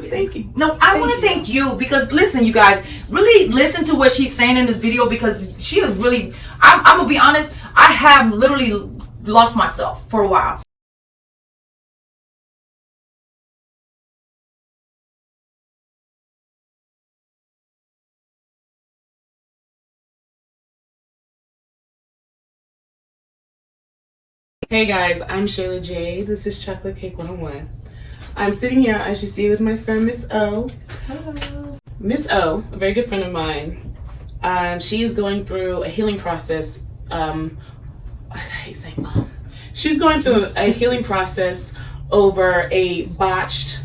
Thank you. No, I want to thank you because listen, you guys, really listen to what she's saying in this video because she is really. I'm gonna be honest. I have literally lost myself for a while. Hey guys, I'm Shayla J. This is Chocolate Cake 101. I'm sitting here, as you see, with my friend Miss O. Hello. Miss O, a very good friend of mine. She is going through a healing process. I hate saying She's going through a healing process over a botched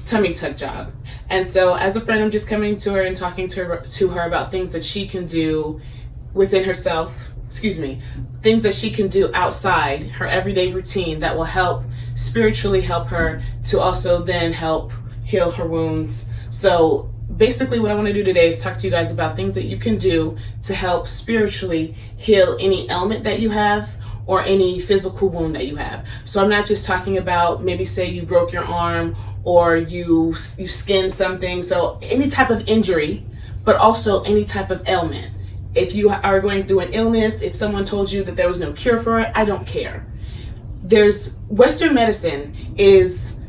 tummy tuck job. And so as a friend, I'm just coming to her and talking to her about things that she can do within herself. Things that she can do outside her everyday routine that will help spiritually help her to also then help heal her wounds. So basically what I want to do today is talk to you guys about things that you can do to help spiritually heal any ailment that you have or any physical wound that you have. So I'm not just talking about maybe say you broke your arm or you skinned something. So any type of injury, but also any type of ailment. If you are going through an illness, if someone told you that there was no cure for it, I don't care. Western medicine is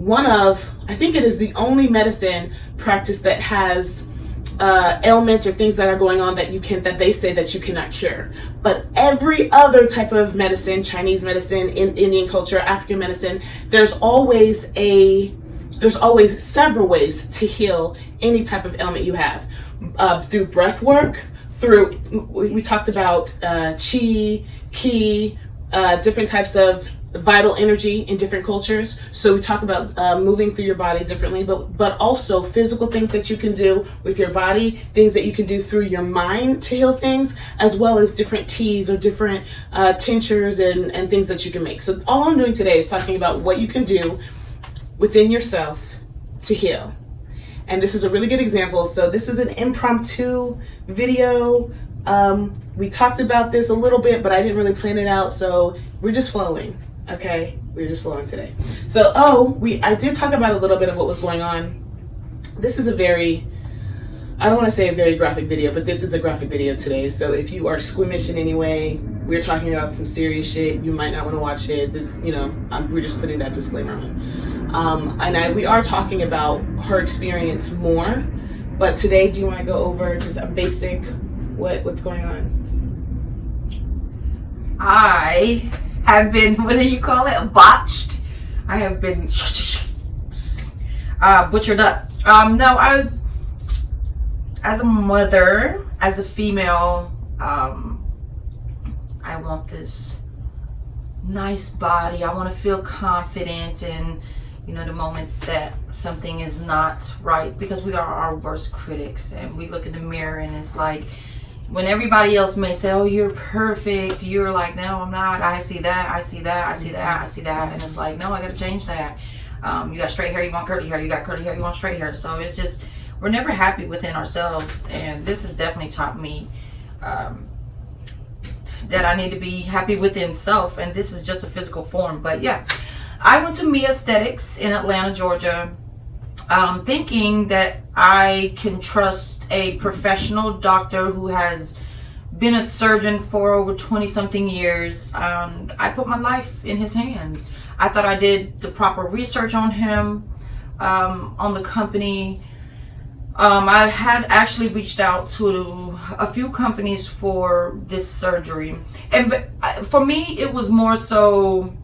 I think it is the only medicine practice that has ailments or things that are going on that they say that you cannot cure. But every other type of medicine, Chinese medicine, Indian culture, African medicine, there's always several ways to heal any type of ailment you have. Through breath work, we talked about chi, ki, different types of vital energy in different cultures. So we talk about moving through your body differently, but also physical things that you can do with your body, things that you can do through your mind to heal things, as well as different teas or different tinctures and things that you can make. So all I'm doing today is talking about what you can do within yourself to heal. And this is a really good example. So this is an impromptu video. We talked about this a little bit, but I didn't really plan it out. So we're just flowing. Okay, we're just flowing today. So, I did talk about a little bit of what was going on. This is I don't want to say a very graphic video, but this is a graphic video today. So if you are squeamish in any way, we're talking about some serious shit. You might not want to watch it. We're just putting that disclaimer on. We are talking about her experience more, but today, do you want to go over just a basic what's going on? I have been, what do you call it? Botched. I have been butchered up. As a mother, as a female, I want this nice body. I want to feel confident in, the moment that something is not right, because we are our worst critics and we look in the mirror and it's like, when everybody else may say, oh, you're perfect, you're like, no, I'm not. I see that, I see that, I see that, I see that. And it's like, no, I got to change that. You got straight hair, you want curly hair. You got curly hair, you want straight hair. So it's just, we're never happy within ourselves. And this has definitely taught me that I need to be happy within self. And this is just a physical form. But yeah, I went to Me Aesthetics in Atlanta, Georgia, thinking that I can trust a professional doctor who has been a surgeon for over 20-something years. I put my life in his hands. I thought I did the proper research on him, on the company. I had actually reached out to a few companies for this surgery. And for me, it was more so,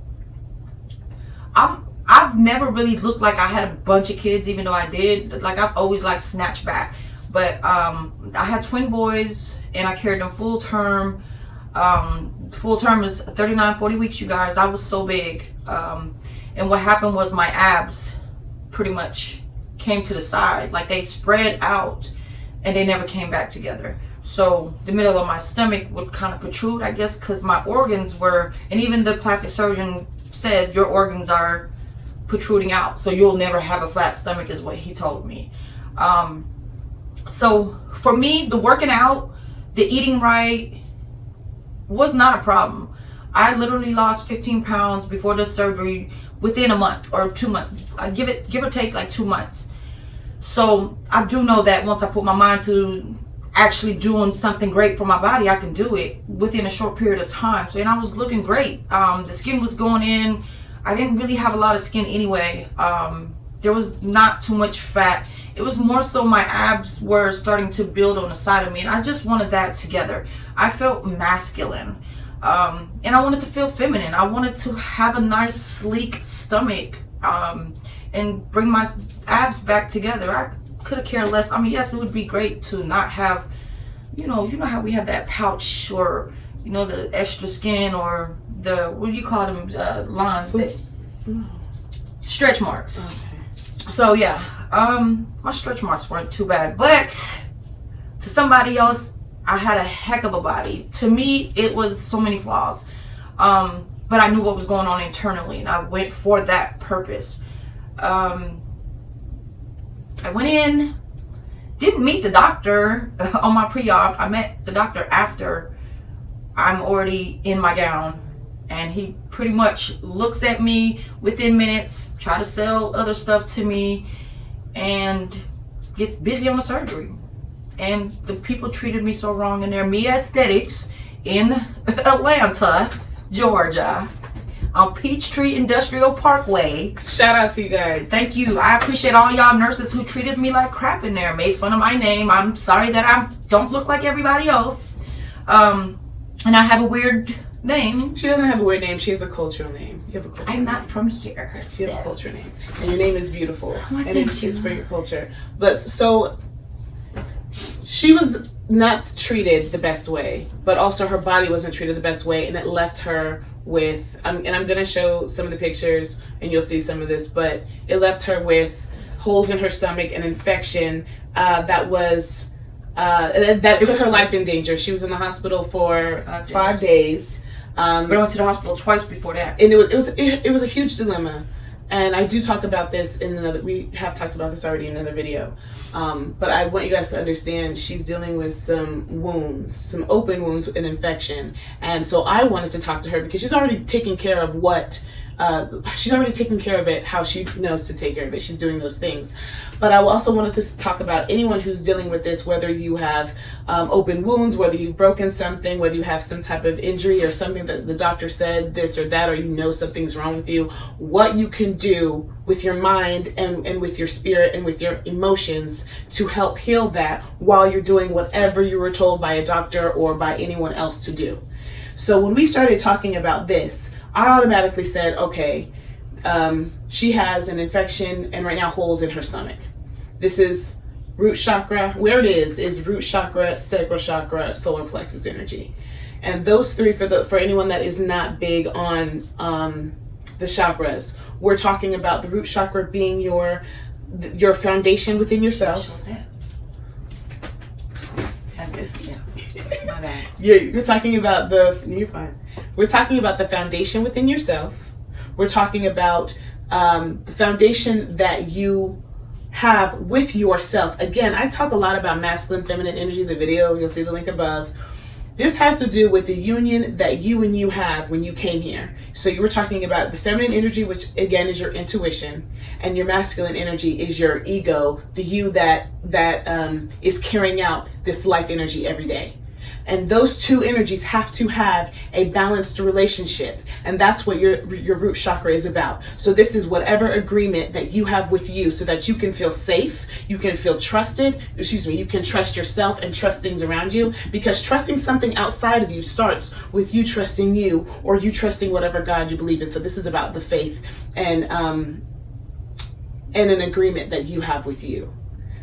I've never really looked like I had a bunch of kids, even though I did. Like, I've always like snatched back. But I had twin boys and I carried them full term. Full term is 39, 40 weeks, you guys. I was so big. And what happened was my abs pretty much came to the side. Like, they spread out and they never came back together. So the middle of my stomach would kind of protrude, I guess, because my organs were, and even the plastic surgeon said, your organs are protruding out, so you'll never have a flat stomach, is what he told me. So for me, the working out, the eating right was not a problem. I literally lost 15 pounds before the surgery within a month or 2 months. I give or take like 2 months. So I do know that once I put my mind to actually doing something great for my body, I can do it within a short period of time. So, and I was looking great. The skin was going in. I didn't really have a lot of skin anyway. There was not too much fat. It was more so my abs were starting to build on the side of me, and I just wanted that together. I felt masculine, and I wanted to feel feminine. I wanted to have a nice, sleek stomach, and bring my abs back together. I could have cared less. I mean, yes, it would be great to not have, you know how we have that pouch, or the extra skin, or the, what do you call them, lines, stretch marks. Okay. So yeah, my stretch marks weren't too bad, but to somebody else, I had a heck of a body. To me, it was so many flaws, but I knew what was going on internally, and I went for that purpose. I went in, didn't meet the doctor on my pre-op. I met the doctor after I'm already in my gown, and he pretty much looks at me within minutes, try to sell other stuff to me, and gets busy on the surgery. And the people treated me so wrong in their Me Aesthetics in Atlanta, Georgia, on Peachtree Industrial Parkway. Shout out to you guys. Thank you. I appreciate all y'all nurses who treated me like crap in there, made fun of my name. I'm sorry that I don't look like everybody else. And I have a weird name. She doesn't have a weird name. She has a cultural name. You have a cultural I'm name. not from here. You have a cultural name. And your name is beautiful. Oh, and thank you. it's for your culture. But so she was not treated the best way, but also her body wasn't treated the best way, and it left her with, and I'm going to show some of the pictures and you'll see some of this, but it left her with holes in her stomach, an infection that was that put her life in danger. She was in the hospital for 5 days. But I went to the hospital twice before that. And it was a huge dilemma. And I do talk about this in another, we have talked about this already in another video. But I want you guys to understand she's dealing with some wounds, some open wounds, an infection. And so I wanted to talk to her because she's already taking care of she's already taken care of it, how she knows to take care of it. She's doing those things. But I also wanted to talk about anyone who's dealing with this, whether you have open wounds, whether you've broken something, whether you have some type of injury or something that the doctor said this or that, or something's wrong with you, what you can do with your mind and with your spirit and with your emotions to help heal that while you're doing whatever you were told by a doctor or by anyone else to do. So when we started talking about this, I automatically said, okay, she has an infection and right now holes in her stomach. This is root chakra. Where it is root chakra, sacral chakra, solar plexus energy. And those three, for anyone that is not big on the chakras, we're talking about the root chakra being your foundation within yourself. You're talking about you're fine. We're talking about the foundation within yourself. We're talking about the foundation that you have with yourself. Again, I talk a lot about masculine, feminine energy in the video. You'll see the link above. This has to do with the union that you and you have when you came here. So you were talking about the feminine energy, which again is your intuition, and your masculine energy is your ego, the you that is carrying out this life energy every day. And those two energies have to have a balanced relationship. And that's what your root chakra is about. So this is whatever agreement that you have with you so that you can feel safe, you can feel trusted, you can trust yourself and trust things around you. Because trusting something outside of you starts with you trusting you, or you trusting whatever God you believe in. So this is about the faith and an agreement that you have with you.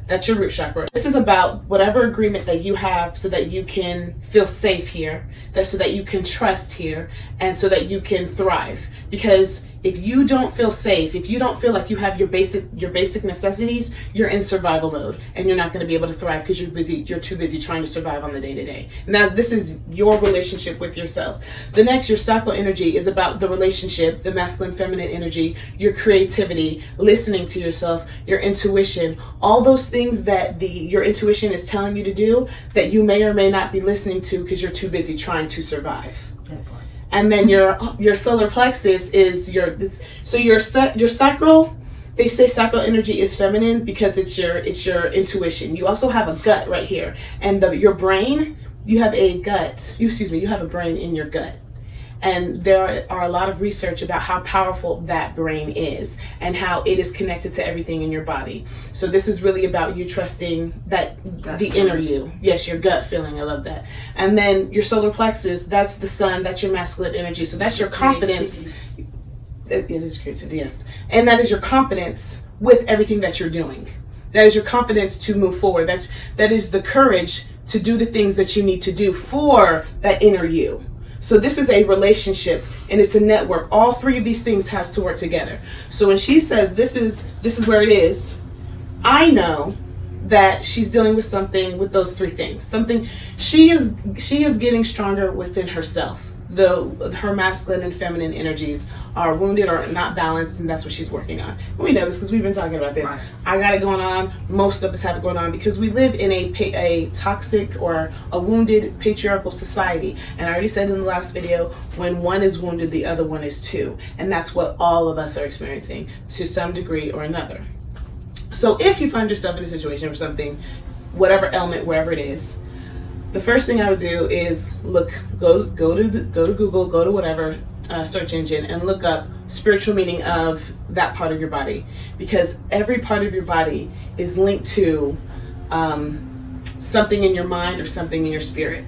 That's your root chakra. This is about whatever agreement that you have so that you can feel safe here, so that you can trust here, and so that you can thrive. Because if you don't feel safe, if you don't feel like you have your basic necessities, you're in survival mode and you're not going to be able to thrive because you're too busy trying to survive on the day-to-day. Now, this is your relationship with yourself. The next, your sacral energy, is about the relationship, the masculine, feminine energy, your creativity, listening to yourself, your intuition, all those things that your intuition is telling you to do that you may or may not be listening to because you're too busy trying to survive. And then your solar plexus is your sacral they say sacral energy is feminine because it's your intuition. You also have a gut right here, and your brain. You have a gut. You have a brain in your gut. And there are a lot of research about how powerful that brain is and how it is connected to everything in your body. So this is really about you trusting that the inner you. Yes, your gut feeling. I love that. And then your solar plexus, that's the sun, that's your masculine energy. So that's your confidence. It is creativity, yes. And that is your confidence with everything that you're doing. That is your confidence to move forward. That is the courage to do the things that you need to do for that inner you. So this is a relationship and it's a network. All three of these things has to work together. So when she says this is where it is, I know that she's dealing with something with those three things. Something she is getting stronger within herself. Her masculine and feminine energies are wounded or not balanced, and that's what she's working on. And we know this because we've been talking about this. Right. I got it going on. Most of us have it going on because we live in a toxic or a wounded patriarchal society. And I already said in the last video, when one is wounded, the other one is too. And that's what all of us are experiencing to some degree or another. So if you find yourself in a situation or something, whatever ailment, wherever it is, the first thing I would do is go to Google, go to whatever search engine and look up spiritual meaning of that part of your body, because every part of your body is linked to something in your mind or something in your spirit.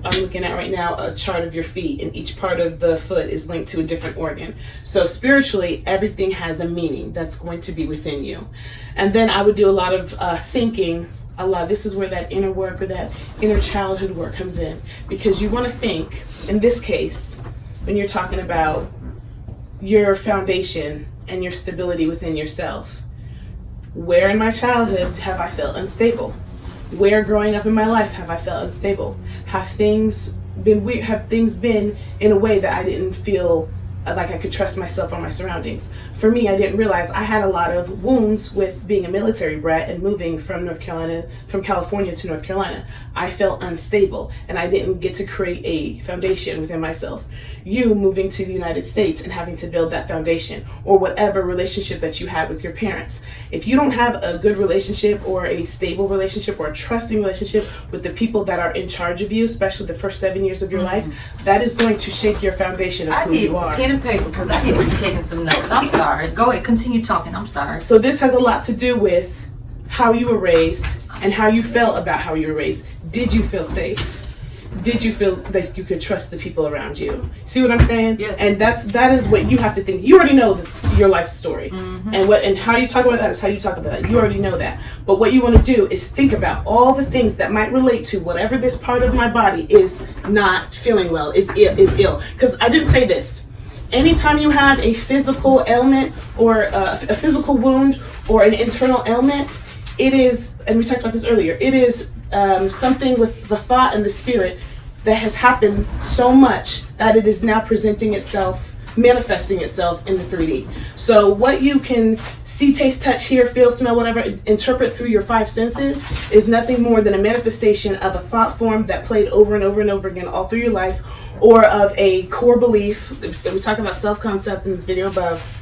I'm looking at right now a chart of your feet, and each part of the foot is linked to a different organ. So spiritually, everything has a meaning that's going to be within you. And then I would do a lot of thinking. This is where that inner work or that inner childhood work comes in, because you want to think, in this case, when you're talking about your foundation and your stability within yourself, where in my childhood have I felt unstable? Where growing up in my life have I felt unstable? Have things been weird? Have things been in a way that I didn't feel like I could trust myself or my surroundings? For me, I didn't realize I had a lot of wounds with being a military brat and moving from California to North Carolina. I felt unstable and I didn't get to create a foundation within myself. You moving to the United States and having to build that foundation, or whatever relationship that you had with your parents. If you don't have a good relationship or a stable relationship or a trusting relationship with the people that are in charge of you, especially the first 7 years of your life, that is going to shake your foundation of who you are. Pen and paper, because I need to be taking some notes. I'm sorry. Go ahead, continue talking. I'm sorry. So this has a lot to do with how you were raised and how you felt about how you were raised. Did you feel safe? Did you feel that you could trust the people around you? See what I'm saying? Yes. And that is what you have to think. You already know your life story, and how you talk about that is how you talk about that. You already know that. But what you want to do is think about all the things that might relate to whatever this part of my body is not feeling well, is ill. Because I didn't say this. Anytime you have a physical ailment or a physical wound or an internal ailment, it is, and we talked about this earlier, it is something with the thought and the spirit that has happened so much that it is now presenting itself, manifesting itself in the 3D. So what you can see, taste, touch, hear, feel, smell, whatever, interpret through your 5 senses is nothing more than a manifestation of a thought form that played over and over and over again all through your life, or of a core belief. We talk about self-concept in this video above.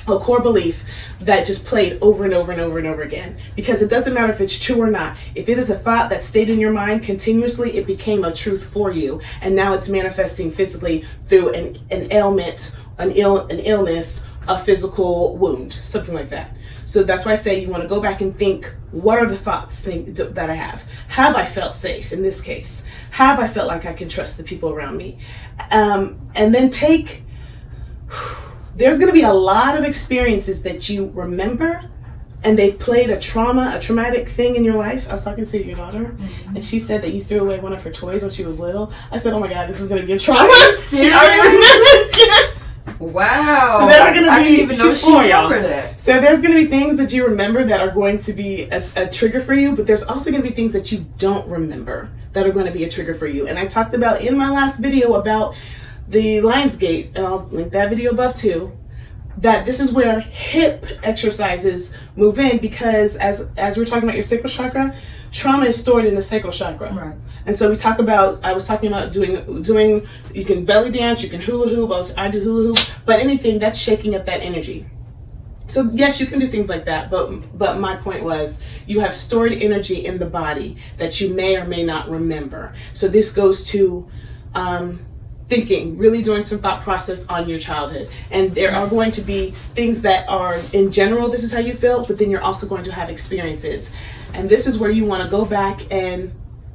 A core belief that just played over and over and over and over again. Because it doesn't matter if it's true or not. If it is a thought that stayed in your mind continuously, it became a truth for you. And now it's manifesting physically through an ailment, an illness, a physical wound, something like that. So that's why I say you want to go back and think, what are the thoughts that I have? Have I felt safe in this case? Have I felt like I can trust the people around me? And then there's going to be a lot of experiences that you remember, and they've played a traumatic thing in your life. I was talking to your daughter, and she said that you threw away one of her toys when she was little. I said, oh my God, this is going to be a trauma. She already remembers, yes. Wow. So there are going to be, I didn't even know she's 4, y'all. that. So there's going to be things that you remember that are going to be a trigger for you, but there's also going to be things that you don't remember that are going to be a trigger for you. And I talked about in my last video about the Lionsgate, and I'll link that video above too, that this is where hip exercises move in, because as we're talking about your sacral chakra, trauma is stored in the sacral chakra. Right. And so I was talking about doing, you can belly dance, you can hula hoop, I do hula hoop, but anything that's shaking up that energy. So yes, you can do things like that, but my point was you have stored energy in the body that you may or may not remember. So this goes to thinking, really doing some thought process on your childhood. And there are going to be things that are, in general, this is how you feel, but then you're also going to have experiences. And this is where you want to go back and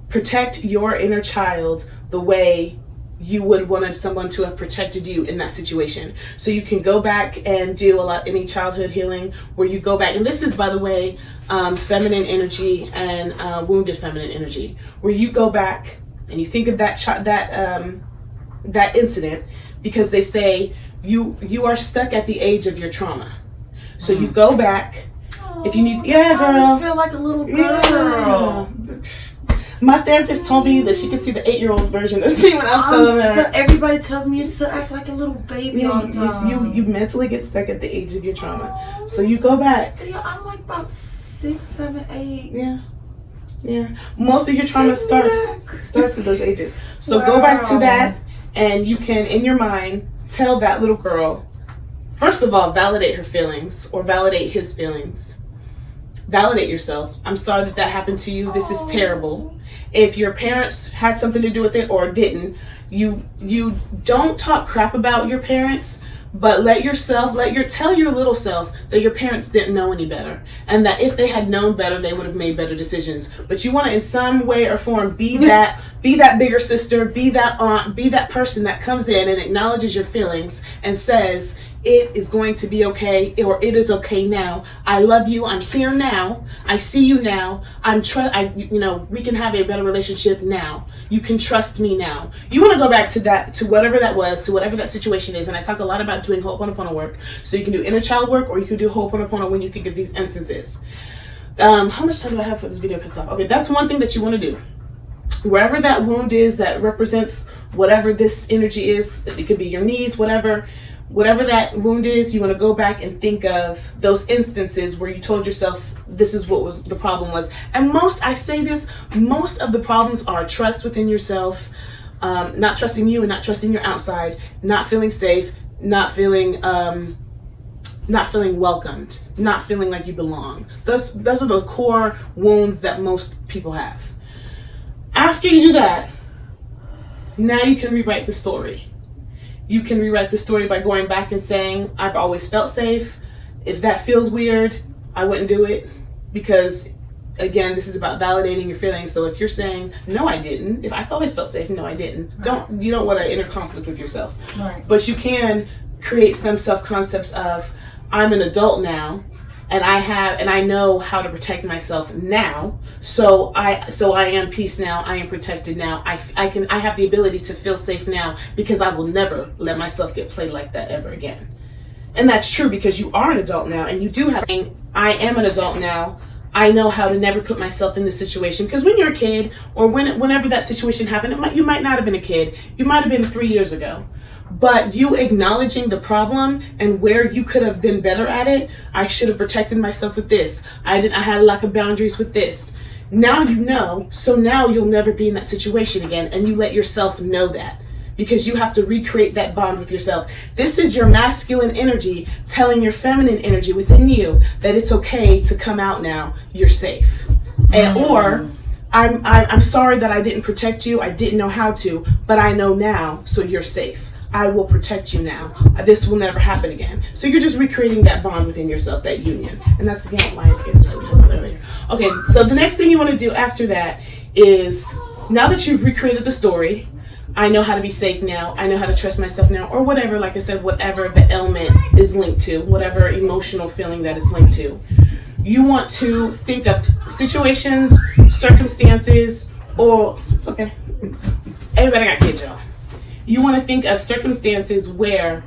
protect your inner child the way you would want someone to have protected you in that situation. So you can go back and do any childhood healing where you go back, and this is, by the way, feminine energy and wounded feminine energy, where you go back and you think of that incident, because they say you are stuck at the age of your trauma. So you go back. If you need, I always feel like a little girl. Yeah. My therapist told me that she could see the 8-year-old version of me when I was telling her. Everybody tells me you still act like a little baby all the time. You mentally get stuck at the age of your trauma. So you go back. So yeah, I'm like about 6, 7, 8. Yeah. Most of your trauma starts at those ages. So go back to that, and you can, in your mind, tell that little girl, first of all, validate her feelings or validate his feelings. Validate yourself. I'm sorry that happened to you. This is terrible. If your parents had something to do with it or didn't, you don't talk crap about your parents, but tell your little self that your parents didn't know any better, and that if they had known better, they would have made better decisions. But you want to, in some way or form, be that bigger sister, be that aunt, be that person that comes in and acknowledges your feelings and says, it is going to be okay, or it is okay now. I love you. I'm here now. I see you now. We can have a better relationship now. You can trust me now. You want to go back to whatever that was, to whatever that situation is. And I talk a lot about doing Ho'oponopono work. So you can do inner child work, or you can do Ho'oponopono when you think of these instances. How much time do I have for this video cuts off? Okay, that's one thing that you want to do. Wherever that wound is that represents whatever this energy is, it could be your knees, whatever that wound is, you want to go back and think of those instances where you told yourself this is what was the problem was. And most of the problems are trust within yourself, not trusting you and not trusting your outside, not feeling safe, not feeling welcomed, not feeling like you belong. Those are the core wounds that most people have. After you do that, now you can rewrite the story. You can rewrite the story by going back and saying, I've always felt safe. If that feels weird, I wouldn't do it, because, again, this is about validating your feelings. So if you're saying, no, I didn't. If I've always felt safe, no, I didn't. You don't want to enter conflict with yourself. Right. But you can create some self-concepts of, I'm an adult now, and I know how to protect myself now. So I am peace now. I am protected now. I have the ability to feel safe now, because I will never let myself get played like that ever again. And that's true, because you are an adult now, and you do have. I am an adult now. I know how to never put myself in this situation, because when you're a kid, or whenever that situation happened, you might not have been a kid. You might have been 3 years ago. But you acknowledging the problem and where you could have been better at it. I should have protected myself with this. I had a lack of boundaries with this. Now you know, so now you'll never be in that situation again, and you let yourself know that, because you have to recreate that bond with yourself. This is your masculine energy telling your feminine energy within you that it's okay to come out now. You're safe. Or I'm sorry that I didn't protect you. I didn't know how to, but I know now, so you're safe. I will protect you now. This will never happen again. So you're just recreating that bond within yourself, that union. And that's, again, why it's getting started earlier. Okay, so the next thing you want to do after that is, now that you've recreated the story, I know how to be safe now, I know how to trust myself now, or whatever, like I said, whatever the ailment is linked to, whatever emotional feeling that is linked to. You want to think of situations, circumstances, or, it's okay. Everybody got kids, y'all. You want to think of circumstances where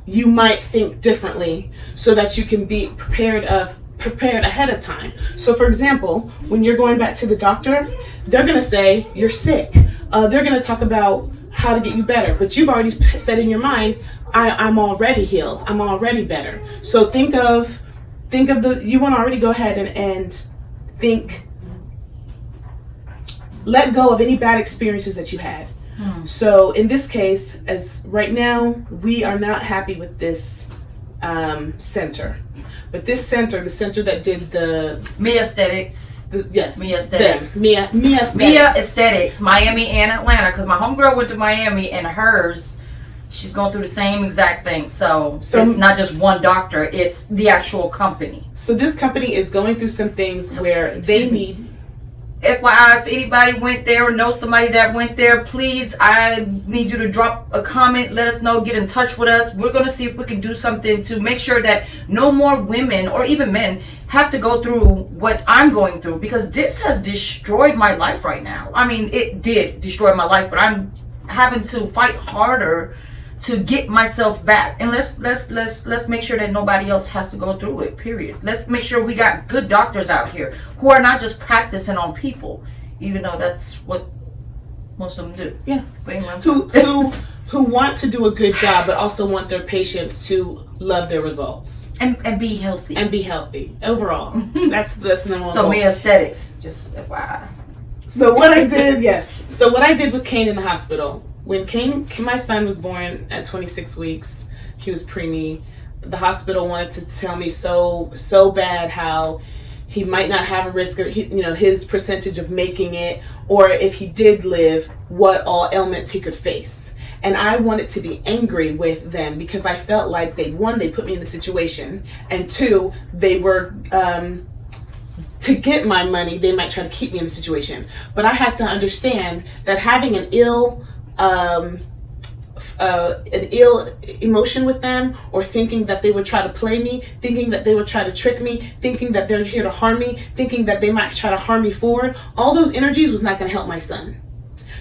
you might think differently, so that you can be prepared ahead of time. So for example, when you're going back to the doctor, they're going to say you're sick. They're going to talk about how to get you better, but you've already said in your mind, I'm already healed. I'm already better. So think of you want to already go ahead and think, let go of any bad experiences that you had. So in this case, as right now, we are not happy with this center. But this center, the center that did Me Aesthetics. yes, Me Aesthetics. Mia Aesthetics. Mia Aesthetics, Miami and Atlanta. Because my homegirl went to Miami, and hers, she's going through the same exact thing. So it's not just one doctor; it's the actual company. So this company is going through some things where they need. FYI, if anybody went there or knows somebody that went there, please, I need you to drop a comment. Let us know. Get in touch with us. We're going to see if we can do something to make sure that no more women or even men have to go through what I'm going through, because this has destroyed my life right now. I mean, it did destroy my life, but I'm having to fight harder to get myself back. And let's make sure that nobody else has to go through it, period. Let's make sure we got good doctors out here who are not just practicing on people, even though that's what most of them do. Yeah. But anyway, who want to do a good job, but also want their patients to love their results and be healthy. And be healthy overall. That's the number one So goal. me aesthetics, just FYI. So what I did, yes. So what I did with Kane in the hospital, when my son was born at 26 weeks, he was preemie. The hospital wanted to tell me so bad how he might not have a risk of, his percentage of making it, or if he did live, what all ailments he could face. And I wanted to be angry with them because I felt like they put me in the situation, and two, they were, to get my money, they might try to keep me in the situation. But I had to understand that having an ill emotion with them, or thinking that they would try to play me, thinking that they would try to trick me, thinking that they're here to harm me, thinking that they might try to harm me forward, all those energies was not going to help my son.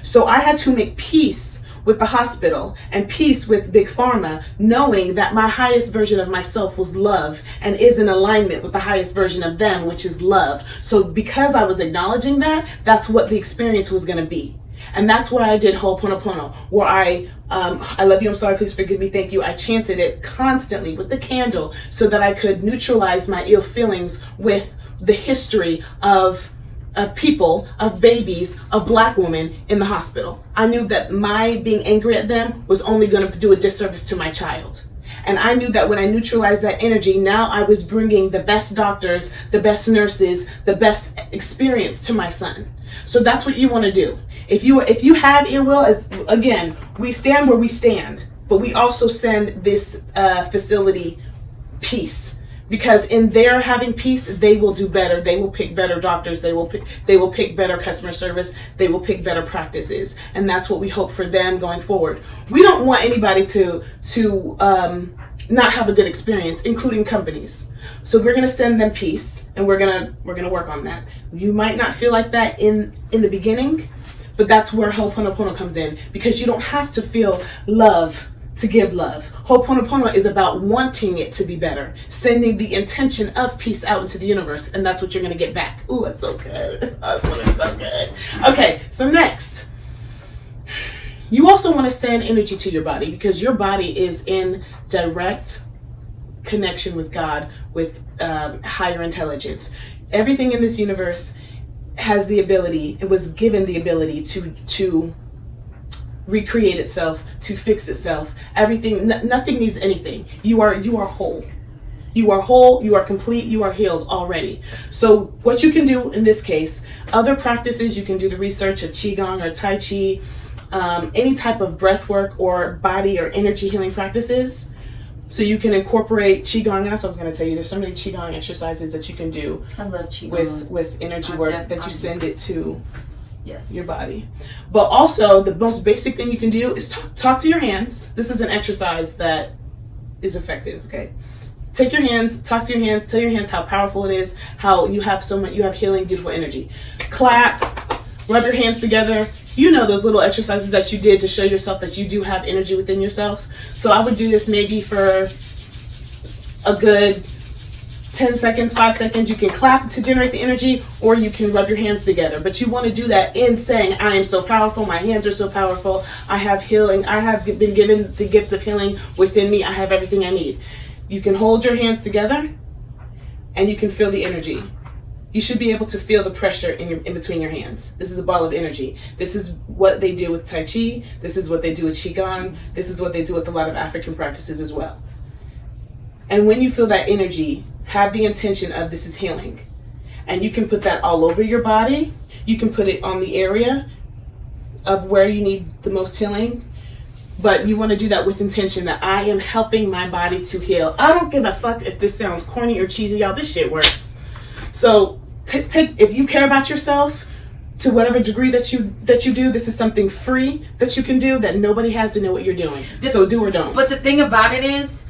So I had to make peace with the hospital and peace with Big Pharma, knowing that my highest version of myself was love and is in alignment with the highest version of them, which is love. So because I was acknowledging that, that's what the experience was going to be. And that's why I did Ho'oponopono, where I love you, I'm sorry, please forgive me, thank you. I chanted it constantly with the candle so that I could neutralize my ill feelings with the history of people, of babies, of Black women in the hospital. I knew that my being angry at them was only going to do a disservice to my child. And I knew that when I neutralized that energy, now I was bringing the best doctors, the best nurses, the best experience to my son. So that's what you want to do. If you have ill will, as again, we stand where we stand, but we also send this facility peace, because in their having peace, they will do better. They will pick better doctors. They will pick better customer service. They will pick better practices, and that's what we hope for them going forward. We don't want anybody to not have a good experience, including companies. So we're gonna send them peace, and we're gonna work on that. You might not feel like that in the beginning, but that's where Ho'oponopono comes in, because you don't have to feel love to give love. Ho'oponopono is about wanting it to be better, sending the intention of peace out into the universe, and that's what you're gonna get back. Ooh, that's so good. That's looking so good. Okay, so next, you also want to send energy to your body, because your body is in direct connection with God, with higher intelligence. Everything in this universe has the ability, it was given the ability to recreate itself, to fix itself. Everything, nothing needs anything. You are whole. You are whole, you are complete, you are healed already. So what you can do in this case, other practices, you can do the research of Qigong or Tai Chi, any type of breath work or body or energy healing practices. So you can incorporate Qigong, and that's what I was going to tell you. There's so many Qigong exercises that you can do. I love Qigong. With energy work that you send it to your body. But also, the most basic thing you can do is talk to your hands. This is an exercise that is effective, okay? Take your hands, talk to your hands, tell your hands how powerful it is, how you have healing, beautiful energy. Clap, rub your hands together. You know those little exercises that you did to show yourself that you do have energy within yourself. So I would do this maybe for a good 10 seconds, 5 seconds. You can clap to generate the energy, or you can rub your hands together. But you want to do that in saying, I am so powerful, my hands are so powerful, I have healing, I have been given the gift of healing within me, I have everything I need. You can hold your hands together, and you can feel the energy. You should be able to feel the pressure in between your hands. This is a ball of energy. This is what they do with Tai Chi. This is what they do with Qigong. This is what they do with a lot of African practices as well. And when you feel that energy, have the intention of this is healing. And you can put that all over your body. You can put it on the area of where you need the most healing. But you want to do that with intention that I am helping my body to heal. I don't give a fuck if this sounds corny or cheesy, y'all. This shit works. So take if you care about yourself to whatever degree that you do, this is something free that you can do that nobody has to know what you're doing. So do or don't. But the thing about it is,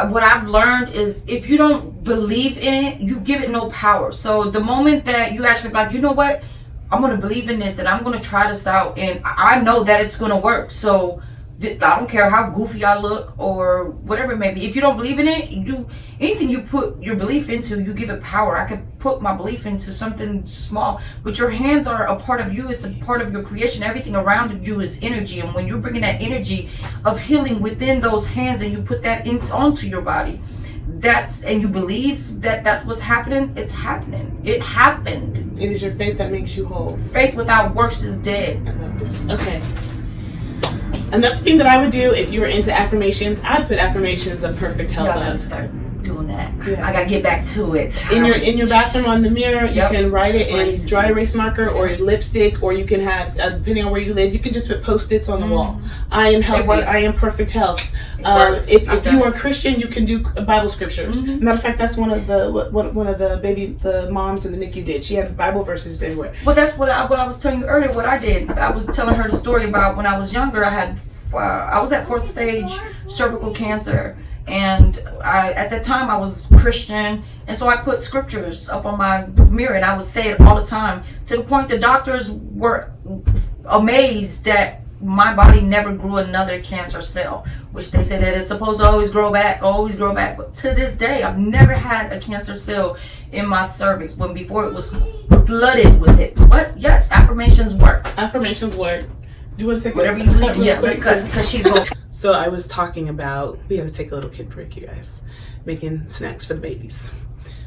what I've learned is if you don't believe in it, you give it no power. So the moment that you actually like, you know what, I'm going to believe in this and I'm going to try this out and I know that it's going to work. So I don't care how goofy I look or whatever it may be. If you don't believe in it, you do anything you put your belief into, you give it power. I could put my belief into something small, but your hands are a part of you. It's a part of your creation. Everything around you is energy. And when you're bringing that energy of healing within those hands and you put that onto your body, and you believe that that's what's happening, it's happening. It happened. It is your faith that makes you whole. Faith without works is dead. I love this. Okay. Another thing that I would do if you were into affirmations, I'd put affirmations of perfect health. Y'all gotta start doing that. Yes. I gotta get back to it. In your bathroom on the mirror, Yep. you can write it That's in dry erase marker or lipstick, or you can have, depending on where you live, you can just put Post-its on the wall. I am healthy. works. I am perfect health. Works. If I've you done are it. Christian, you can do Bible scriptures. Matter of fact, that's one of the moms in the NICU did. She had Bible verses everywhere. Well, that's what I was telling you earlier. What I did, I was telling her the story about when I was younger. I was at 4th stage cervical cancer, and at that time I was Christian, and so I put scriptures up on my mirror, and I would say it all the time to the point the doctors were amazed that my body never grew another cancer cell, which they said that it's supposed to always grow back. But to this day, I've never had a cancer cell in my cervix when before it was flooded with it. But yes, affirmations work. Affirmations work. Do you want to take Whatever you leave, yeah, because she's going. So I was talking about, we had to take a little kid break, you guys, making snacks for the babies.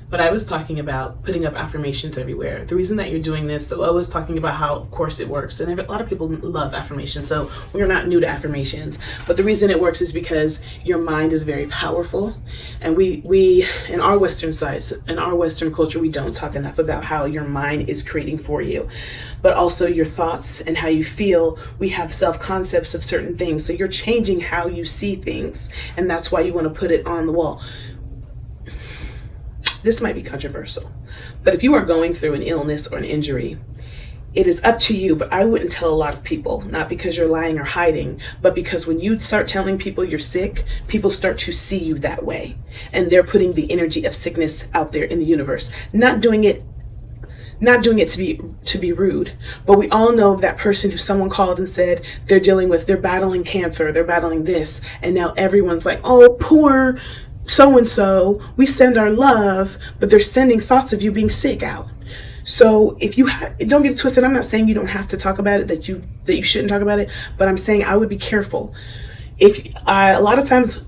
But I was talking about putting up affirmations everywhere. The reason that you're doing this, so I was talking about how, of course, it works. And a lot of people love affirmations, so we're not new to affirmations. But the reason it works is because your mind is very powerful. And we in our Western sides, in our Western culture, we don't talk enough about how your mind is creating for you. But also your thoughts and how you feel. We have self-concepts of certain things. So you're changing how you see things. And that's why you want to put it on the wall. This might be controversial, but if you are going through an illness or an injury, it is up to you, but I wouldn't tell a lot of people, not because you're lying or hiding, but because when you start telling people you're sick, people start to see you that way. And they're putting the energy of sickness out there in the universe, not doing it to be rude, but we all know that person who someone called and said they're battling cancer, they're battling this, and now everyone's like, oh, poor so-and-so, we send our love, but they're sending thoughts of you being sick out. So if you don't get it twisted, I'm not saying you don't have to talk about it, that you shouldn't talk about it, but I'm saying I would be careful. A lot of times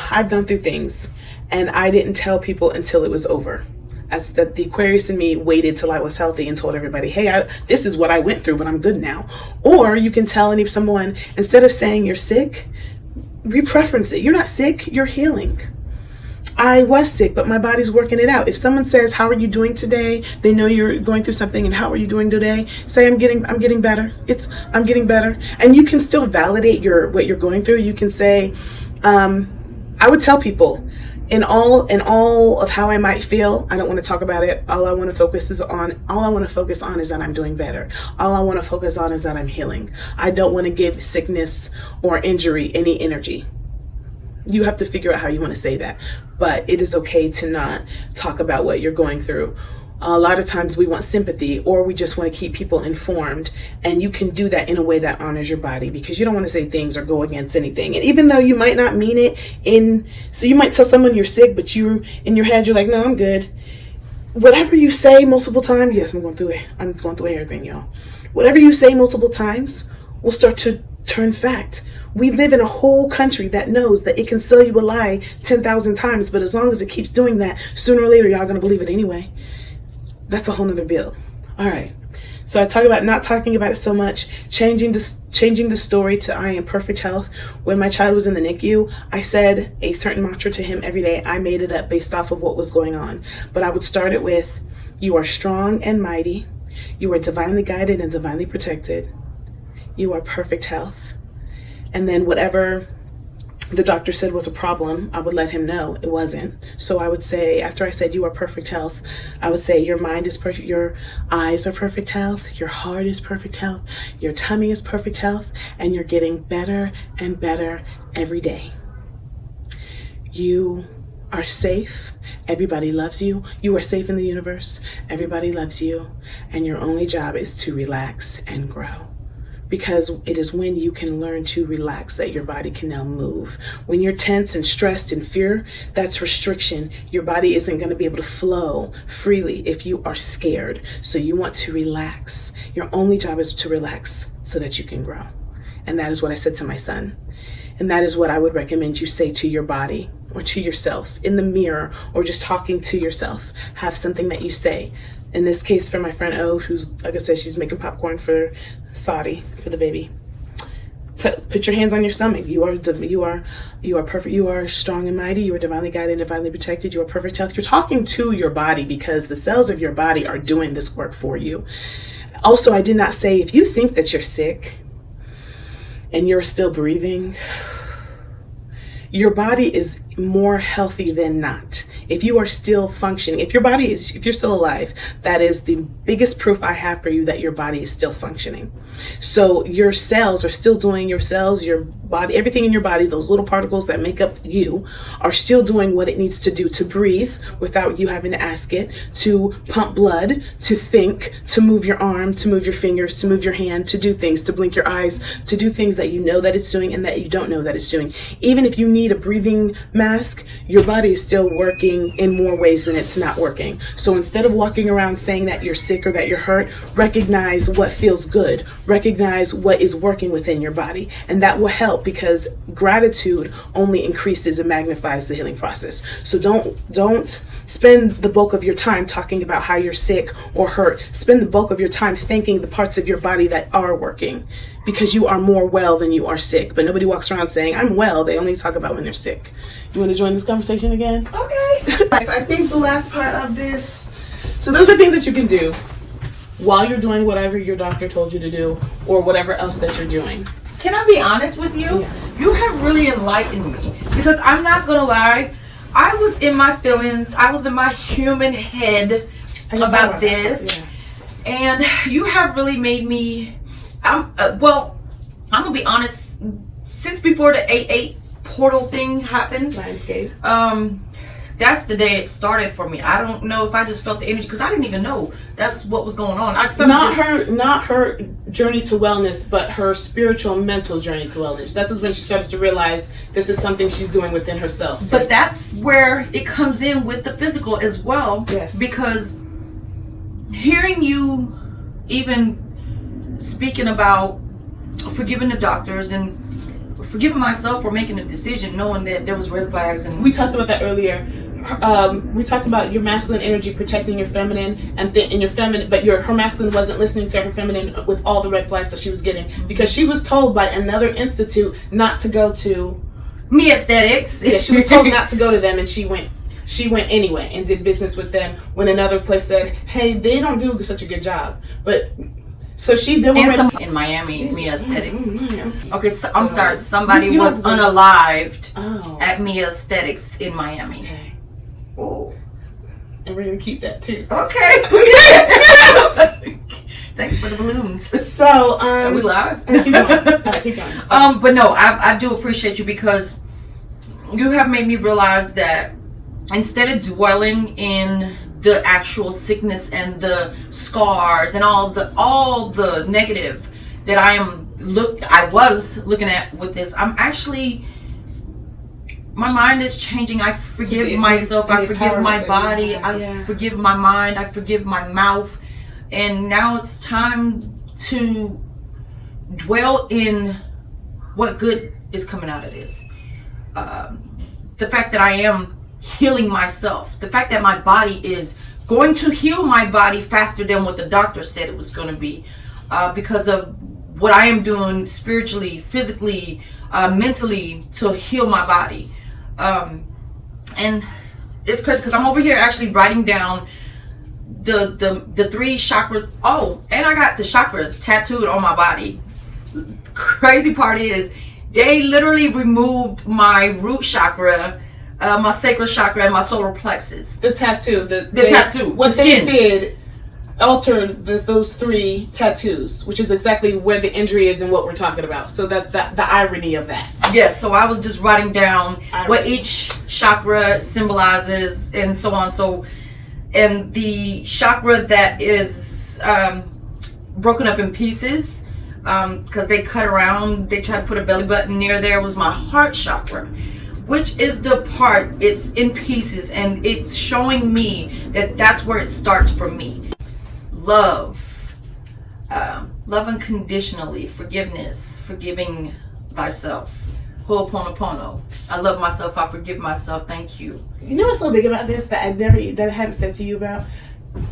I've gone through things and I didn't tell people until it was over. As that the Aquarius in me waited till I was healthy and told everybody, hey, this is what I went through, but I'm good now. Or you can tell someone, instead of saying you're sick, repreference it. You're not sick, you're healing. I was sick, but my body's working it out. If someone says, how are you doing today? They know you're going through something, and how are you doing today? Say, I'm getting better. I'm getting better. And you can still validate what you're going through. You can say, I would tell people, in all of how I might feel, I don't want to talk about it. All I want to focus on is that I'm doing better. All I want to focus on is that I'm healing. I don't want to give sickness or injury any energy. You have to figure out how you want to say that, but it is okay to not talk about what you're going through. A lot of times we want sympathy, or we just want to keep people informed, and you can do that in a way that honors your body, because you don't want to say things or go against anything. And even though you might not mean it so you might tell someone you're sick, but in your head you're like, no, I'm good. Whatever you say multiple times, yes, I'm going through a hair thing, y'all. Whatever you say multiple times will start to turn fact. We live in a whole country that knows that it can sell you a lie 10,000 times, but as long as it keeps doing that, sooner or later, y'all gonna believe it anyway. That's a whole nother bill. All right. So I talk about not talking about it so much, changing the story to I am perfect health. When my child was in the NICU, I said a certain mantra to him every day. I made it up based off of what was going on. But I would start it with, you are strong and mighty. You are divinely guided and divinely protected. You are perfect health. And then whatever the doctor said was a problem, I would let him know it wasn't. So I would say, after I said you are perfect health, I would say your mind is perfect, your eyes are perfect health, your heart is perfect health, your tummy is perfect health, and you're getting better and better every day. You are safe. Everybody loves you. You are safe in the universe. Everybody loves you. And your only job is to relax and grow. Because it is when you can learn to relax that your body can now move. When you're tense and stressed and fear, that's restriction. Your body isn't going to be able to flow freely if you are scared. So you want to relax. Your only job is to relax so that you can grow. And that is what I said to my son. And that is what I would recommend you say to your body or to yourself in the mirror or just talking to yourself. Have something that you say. In this case, for my friend O, who's, like I said, she's making popcorn for Saudi, for the baby. So put your hands on your stomach. You are perfect. You are strong and mighty. You are divinely guided and divinely protected. You are perfect health. You're talking to your body because the cells of your body are doing this work for you. Also, I did not say if you think that you're sick and you're still breathing, your body is more healthy than not. If you are still functioning, if you're still alive, that is the biggest proof I have for you that your body is still functioning. So your cells are still doing, your body, everything in your body, those little particles that make up you are still doing what it needs to do to breathe without you having to ask it, to pump blood, to think, to move your arm, to move your fingers, to move your hand, to do things, to blink your eyes, to do things that you know that it's doing and that you don't know that it's doing. Even if you need a breathing mask, your body is still working in more ways than it's not working. So instead of walking around saying that you're sick or that you're hurt, recognize what feels good. Recognize what is working within your body. And that will help because gratitude only increases and magnifies the healing process. So don't spend the bulk of your time talking about how you're sick or hurt. Spend the bulk of your time thanking the parts of your body that are working, because you are more well than you are sick. But nobody walks around saying, I'm well. They only talk about when they're sick. You want to join this conversation again? Okay. I think the last part of this, so those are things that you can do while you're doing whatever your doctor told you to do or whatever else that you're doing. Can I be honest with you? Yes. You have really enlightened me, because I'm not going to lie. I was in my feelings. I was in my human head about this. Yeah. And you have really made me, I'm going to be honest, since before the 8/8 portal thing happened, Lionsgate. That's the day it started for me. I don't know if I just felt the energy, because I didn't even know that's what was going on. Not her journey to wellness, but her spiritual and mental journey to wellness. This is when she started to realize this is something she's doing within herself. But that's where it comes in with the physical as well. Yes. Because hearing you even speaking about forgiving the doctors and forgiving myself for making a decision knowing that there was red flags, and we talked about that earlier. We talked about your masculine energy protecting your feminine, and in your feminine, but her masculine wasn't listening to her feminine with all the red flags that she was getting, because she was told by another institute not to go to Me Aesthetics. Yeah, she was told not to go to them, and she went anyway and did business with them when another place said, hey, they don't do such a good job. But so they were in Miami, Mia Aesthetics. Mm-hmm. Okay, so I'm sorry. Somebody was unalived at Mia Aesthetics in Miami. Okay. Oh. And we're going to keep that too. Okay. Thanks for the balloons. So, are we live? Keep going. Keep going. But no, I do appreciate you, because you have made me realize that instead of dwelling in the actual sickness and the scars and all the negative that I was looking at with this, I'm actually, my mind is changing. I forgive myself. I forgive my body. I forgive my mind. I forgive my mouth. And now it's time to dwell in what good is coming out of this. The fact that I am healing myself, the fact that my body is going to heal my body faster than what the doctor said it was going to be, because of what I am doing spiritually, physically, mentally to heal my body. And it's crazy because I'm over here actually writing down the 3 chakras. Oh, and I got the chakras tattooed on my body. Crazy part is they literally removed my root chakra, my sacral chakra, and my solar plexus. The tattoo. The tattoo. What they did altered those 3 tattoos, which is exactly where the injury is and what we're talking about. So that's the irony of that. Yes, so I was just writing down what each chakra symbolizes and so on. So, and the chakra that is broken up in pieces, because they cut around, they tried to put a belly button near there, was my heart chakra, which is the part, it's in pieces, and it's showing me that that's where it starts for me. Love, love unconditionally, forgiveness, forgiving thyself. Ho'oponopono. I love myself, I forgive myself, thank you. You know what's so big about this that I haven't said to you about?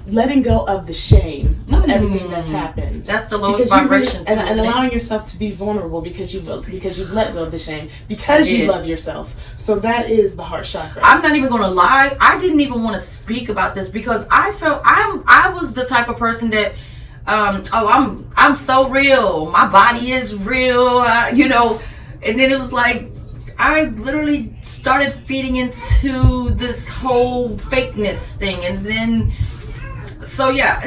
Letting go of the shame of everything that's happened. That's the lowest vibration. And allowing yourself to be vulnerable because you've let go of the shame, because you love yourself. So that is the heart chakra. I'm not even gonna lie, I didn't even want to speak about this because I felt I was the type of person that I'm so real, my body is real, you know. And then it was like I literally started feeding into this whole fakeness thing, and then so yeah,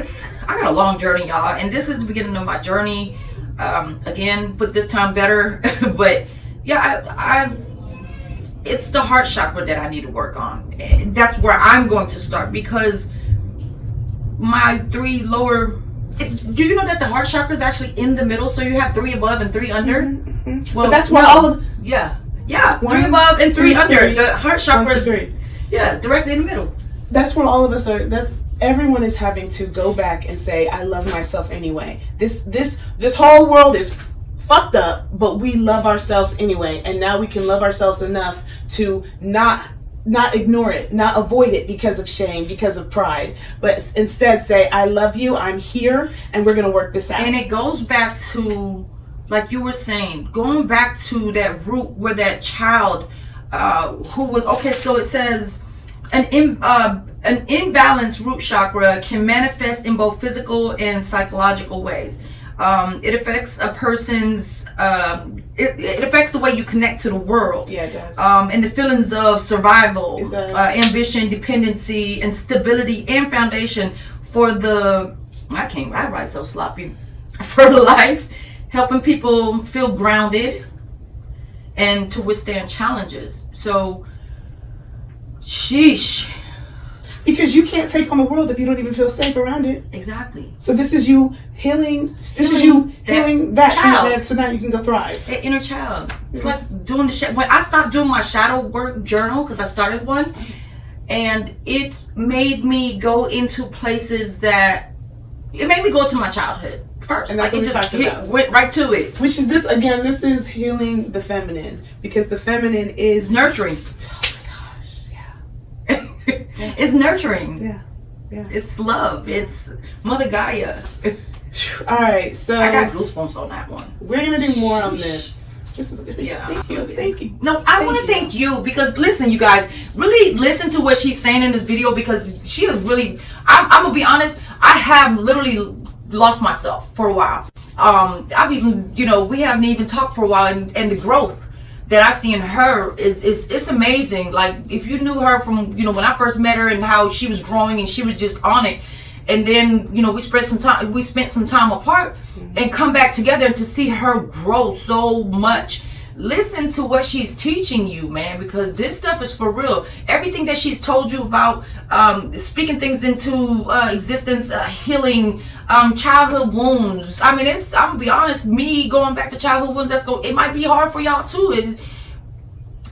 I got a long journey, y'all, and this is the beginning of my journey. Again, but this time better. But yeah, it's the heart chakra that I need to work on. And that's where I'm going to start, because my 3 lower. Do you know that the heart chakra is actually in the middle? So you have 3 above and 3 under. Mm-hmm. Well, but that's where all of 3 above and 3 under. The heart chakra is directly in the middle. That's where all of us are. Everyone is having to go back and say, I love myself anyway. This whole world is fucked up, but we love ourselves anyway. And now we can love ourselves enough to not ignore it, not avoid it because of shame, because of pride, but instead say, I love you, I'm here, and we're going to work this out. And it goes back to, like you were saying, going back to that root where that child who was, okay, so it says, an imbalanced root chakra can manifest in both physical and psychological ways. It affects a person's, it affects the way you connect to the world. Yeah, it does. And the feelings of survival, it does. Ambition, dependency, and stability and foundation for the, I write so sloppy, for life, helping people feel grounded and to withstand challenges. So, sheesh. Because you can't take on the world if you don't even feel safe around it. Exactly. So this is you healing. This is you healing that, so now you can go thrive. That inner child. It's like doing the when I stopped doing my shadow work journal, because I started one, and it made me go into places that it made me go to my childhood first. And that's like what it just went right to it. Which is this again? This is healing the feminine, because the feminine is nurturing. It's nurturing. Yeah. It's love. It's Mother Gaia. All right, so I got goosebumps on that one. We're gonna do more on this. This is a good thing. Yeah. Thank you. No, I want to thank you, because listen, you guys, really listen to what she's saying in this video, because she is really. I'm gonna be honest. I have literally lost myself for a while. I've even, we haven't even talked for a while, and the growth that I see in her is it's amazing. Like, if you knew her from, when I first met her and how she was growing and she was just on it, and then, we spent some time apart and come back together, and to see her grow so much. Listen to what she's teaching you, man, because this stuff is for real. Everything that she's told you about, speaking things into existence, healing childhood wounds. I mean, I'm gonna be honest, me going back to childhood wounds, it might be hard for y'all too.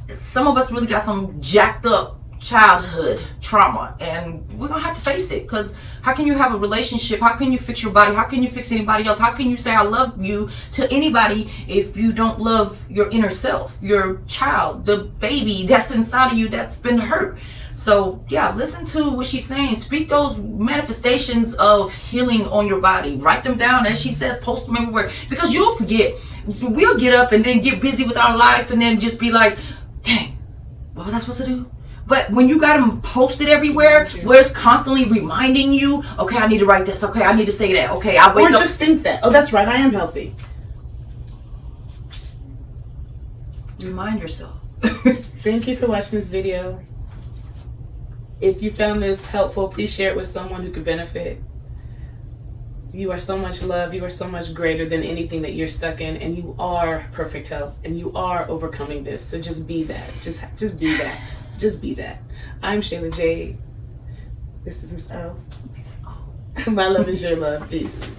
Some of us really got some jacked up childhood trauma, and we're gonna have to face it, because how can you have a relationship? How can you fix your body? How can you fix anybody else? How can you say I love you to anybody if you don't love your inner self, your child, the baby that's inside of you that's been hurt? So yeah, listen to what she's saying. Speak those manifestations of healing on your body. Write them down, as she says, post them everywhere, because you'll forget. We'll get up and then get busy with our life and then just be like, dang, what was I supposed to do? But when you got them posted everywhere, where it's constantly reminding you, okay, I need to write this. Okay, I need to say that. Okay, I wake up. Or just think that, oh, that's right, I am healthy. Remind yourself. Thank you for watching this video. If you found this helpful, please share it with someone who could benefit. You are so much love. You are so much greater than anything that you're stuck in, and you are perfect health, and you are overcoming this. So just be that. Just be that. Just be that. I'm Shayla Jade. This is Miss O. My love is your love. Peace.